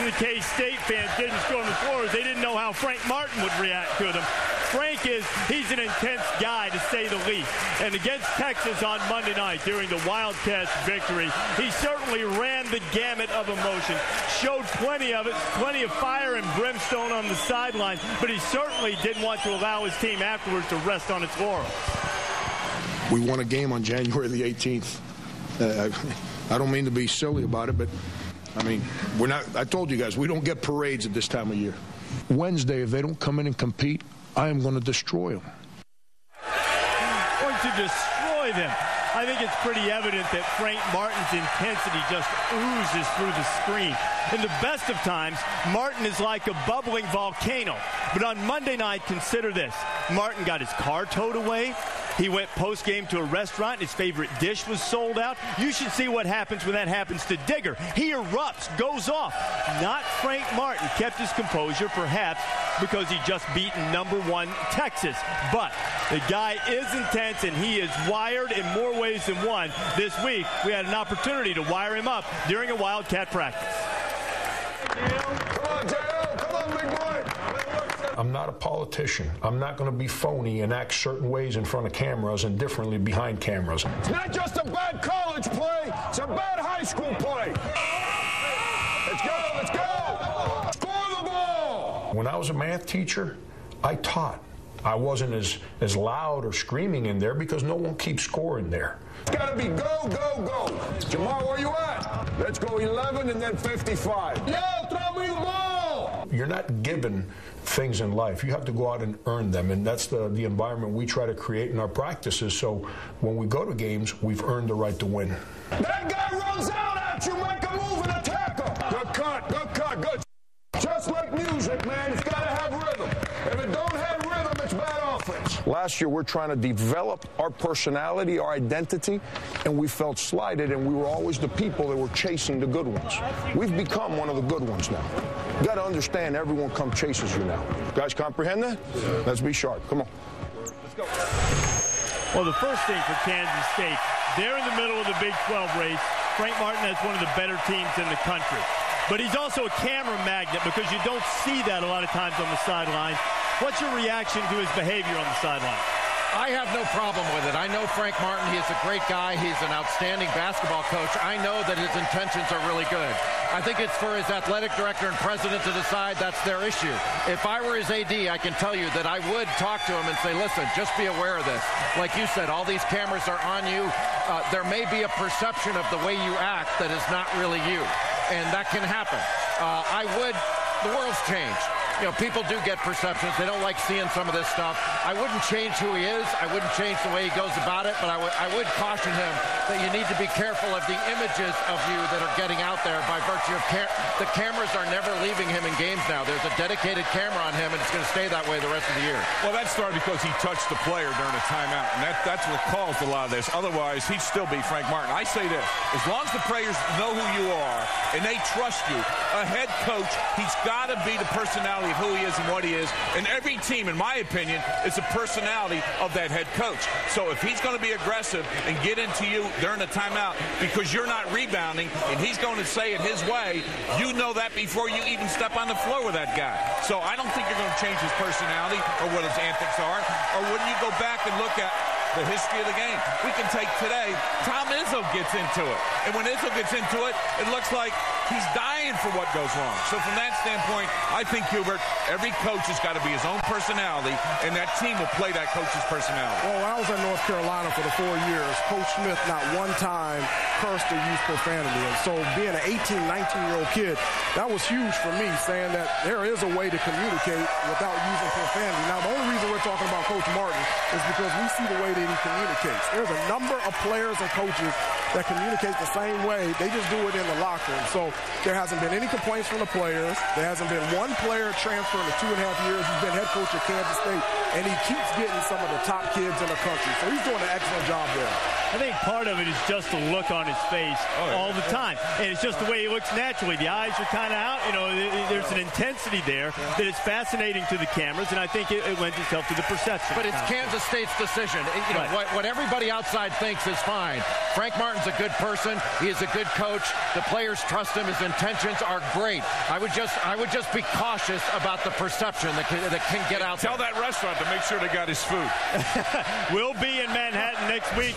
the K-State fans didn't storm the floor is they didn't know how Frank Martin would react to them. Frank he's an intense guy, to say the least. And against Texas on Monday night during the Wildcats victory, he certainly ran the gamut of emotion, showed plenty of it, plenty of fire and brimstone on the sideline, but he certainly didn't want to allow his team afterwards to rest on its laurels. We won a game on January the 18th. I don't mean to be silly about it, but I mean, I told you guys, we don't get parades at this time of year. Wednesday, if they don't come in and compete, I am going to destroy them. Going to destroy them. I think it's pretty evident that Frank Martin's intensity just oozes through the screen. In the best of times, Martin is like a bubbling volcano. But on Monday night, consider this. Martin got his car towed away. He went post-game to a restaurant, and his favorite dish was sold out. You should see what happens when that happens to Digger. He erupts, goes off. Not Frank Martin. Kept his composure, perhaps because he just beaten #1 Texas. But the guy is intense, and he is wired in more ways than one. This week, we had an opportunity to wire him up during a Wildcat practice. Come on, J.O. Come on, big boy. I'm not a politician. I'm not going to be phony and act certain ways in front of cameras and differently behind cameras. It's not just a bad college play. It's a bad high school play. Let's go. Let's go. Score the ball. When I was a math teacher, I taught. I wasn't as loud or screaming in there because no one keeps score in there. It's got to be go, go, go. Jamal, where you at? Let's go 11 and then 55. Yo, throw me the ball. You're not given things in life. You have to go out and earn them, and that's the environment we try to create in our practices. So when we go to games, we've earned the right to win. That guy runs out at you, make a move and attack him. Good cut, good. Just like music, man, it's got to have rhythm. If it don't have rhythm, it's bad offense. Last year, we're trying to develop our personality, our identity, and we felt slighted, and we were always the people that were chasing the good ones. We've become one of the good ones now. You got to understand, everyone come chases you now. Guys, comprehend that? Let's be sharp. Come on. Let's go. Well, the first thing for Kansas State, they're in the middle of the Big 12 race. Frank Martin has one of the better teams in the country. But he's also a camera magnet because you don't see that a lot of times on the sideline. What's your reaction to his behavior on the sideline? I have no problem with it. I know Frank Martin. He is a great guy. He's an outstanding basketball coach. I know that his intentions are really good. I think it's for his athletic director and president to decide. That's their issue. If I were his AD, I can tell you that I would talk to him and say, listen, just be aware of this. Like you said, all these cameras are on you. There may be a perception of the way you act that is not really you. And that can happen. The world's changed. You know, people do get perceptions. They don't like seeing some of this stuff. I wouldn't change who he is. I wouldn't change the way he goes about it, but I would caution him that you need to be careful of the images of you that are getting out there by virtue of the cameras are never leaving him in games now. There's a dedicated camera on him, and it's going to stay that way the rest of the year. Well, that started because he touched the player during a timeout, and that's what caused a lot of this. Otherwise, he'd still be Frank Martin. I say this, as long as the players know who you are and they trust you, a head coach, he's got to be the personality of who he is and what he is. And every team, in my opinion, is the personality of that head coach. So if he's going to be aggressive and get into you during a timeout because you're not rebounding and he's going to say it his way, you know that before you even step on the floor with that guy. So I don't think you're going to change his personality or what his antics are. Or when you go back and look at the history of the game, we can take today, Tom Izzo gets into it. And when Izzo gets into it, it looks like he's dying for what goes wrong. So from that standpoint, I think, Hubert, every coach has got to be his own personality, and that team will play that coach's personality. Well, when I was in North Carolina for the 4 years, Coach Smith not one time cursed or used profanity. And so being an 18, 19-year-old kid, that was huge for me, saying that there is a way to communicate without using profanity. Now, the only reason we're talking about Coach Martin is because we see the way that he communicates. There's a number of players and coaches that communicate the same way. They just do it in the locker room. So there hasn't been any complaints from the players. There hasn't been one player transfer in the 2.5 years he's been head coach at Kansas State, and he keeps getting some of the top kids in the country. So he's doing an excellent job there. I think part of it is just the look on his face all the time. And it's just the way he looks naturally. The eyes are kind of out. You know, there's an intensity there that is fascinating to the cameras, and I think it lends itself to the perception. But it's Kansas State's decision. You know, what everybody outside thinks is fine. Frank Martin's a good person. He is a good coach. The players trust him. His intentions are great. I would just be cautious about the perception that can get out there. Tell that restaurant to make sure they got his food. We'll be in Manhattan next week.